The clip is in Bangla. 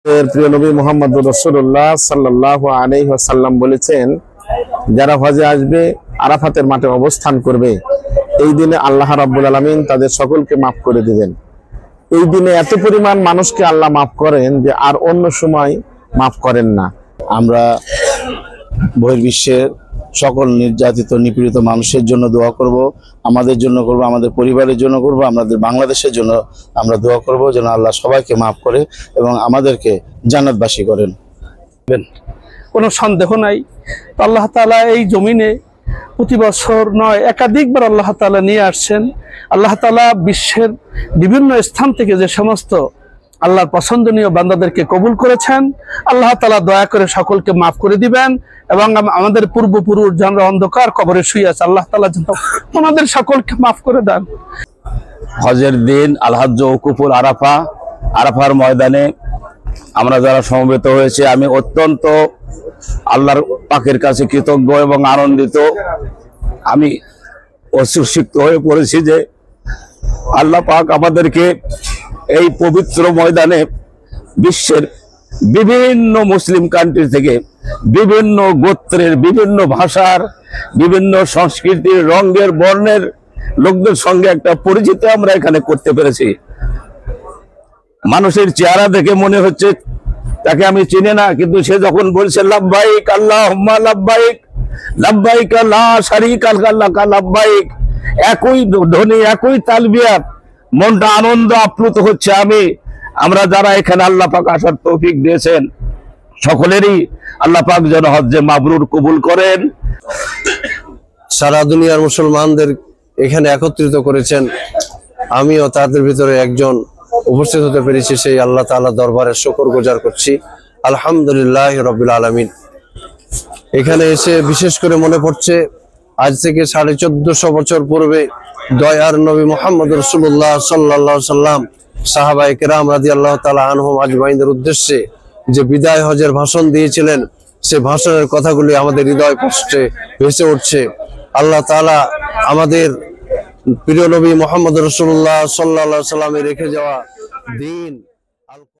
প্রিয় নবী মুহাম্মদুর রাসূলুল্লাহ সাল্লাল্লাহু আলাইহি ওয়াসাল্লাম বলেছেন, যারা হজে আসবে আরাফাতের মাঠে অবস্থান করবে, এই দিনে আল্লাহ রাব্বুল আলামিন তাদের সকলকে মাফ করে দিবেন। এই দিনে এত পরিমাণ মানুষকে আল্লাহ মাফ করেন যে আর অন্য সময় মাফ করেন না। আমরা বহির্বিশ্বের সকল নির্যাতিত নিপীড়িত মানুষের জন্য দোয়া করব, আমাদের জন্য করব, আমাদের পরিবারের জন্য করব, আমাদের বাংলাদেশের জন্য আমরা দোয়া করব যেন আল্লাহ সবাইকে মাফ করে এবং আমাদেরকে জান্নাতবাসী করেন। কোনো সন্দেহ নাই, আল্লাহ তাআলা এই জমিনে প্রতি বছর নয় একাধিকবার আল্লাহ তাআলা নিয়ে আসছেন। আল্লাহ তাআলা বিশ্বের বিভিন্ন স্থান থেকে যে সমস্ত আল্লাহর পছন্দনীয় বান্দাদেরকে কবুল করেছেন, আল্লাহ তাআলা দয়া করে সকলকে মাফ করে দিবেন এবং আমাদের পূর্বপুরুষ যারা অন্ধকার কবরে শুয়ে আছে, আল্লাহ তাআলা যেন ওনাদের সকলকে মাফ করে দেন। হজের দিন আল হজ্জ ওকুফুল আরাফা, আরাফার ময়দানে আমরা যারা সমবেত হয়েছে, আমি অত্যন্ত আল্লাহর পাকের কাছে কৃতজ্ঞ এবং আনন্দিত। আমি অশ্রুসিক্ত হয়ে পড়েছি যে আল্লাহ পাক আমাদেরকে এই পবিত্র ময়দানে বিশ্বের বিভিন্ন মুসলিম কান্ট্রি থেকে বিভিন্ন গোত্রের, বিভিন্ন ভাষার, বিভিন্ন সংস্কৃতির, রঙের, বর্ণের লোকদের সঙ্গে একটা পরিচিতি আমরা এখানে করতে পেরেছি। মানুষের চেহারা দেখে মনে হচ্ছে তাকে আমি চিনি না, কিন্তু সে যখন বলছে লাব্বাইক আল্লাহুম্মা লাব্বাইক, লাব্বাইক লা শারীকা লাকা লাব্বাইক, একই ধ্বনি, একই তালবিয়াত, মনটা আনন্দ আপ্লুত হচ্ছে। আমরা যারা এখানে আল্লাহ পাক আসার তৌফিক দিয়েছেন, সকলেরই আল্লাহ পাক যেন হজ্জে মাবরুর কবুল করেন। সারা দুনিয়ার মুসলমানদের এখানে একত্রিত করেছেন, আমিও তাদের ভিতরে একজন উপস্থিত হতে পেরেছি। সেই আল্লাহ তাআলা দরবারে শুকরগুজার করছি, আলহামদুলিল্লাহ রাব্বিল আলামিন। এখানে এসে বিশেষ করে মনে পড়ছে আজ থেকে 1450 বছর পূর্বে দয়ার নবী মুহাম্মদ রাসূলুল্লাহ সাল্লাল্লাহু আলাইহি সাল্লাম সাহাবায়ে কেরাম রাদিয়াল্লাহু তাআলা আনহুম আজমাইনদের উদ্দেশ্যে যে বিদায় হজের ভাষণ দিয়েছিলেন, সে ভাষণের কথাগুলি আমাদের হৃদয় কষ্টে ভেসে উঠছে। আল্লাহ তাআলা আমাদের প্রিয় নবী মুহাম্মদ রাসূলুল্লাহ সাল্লাল্লাহু আলাইহি সাল্লামের রেখে যাওয়া দিন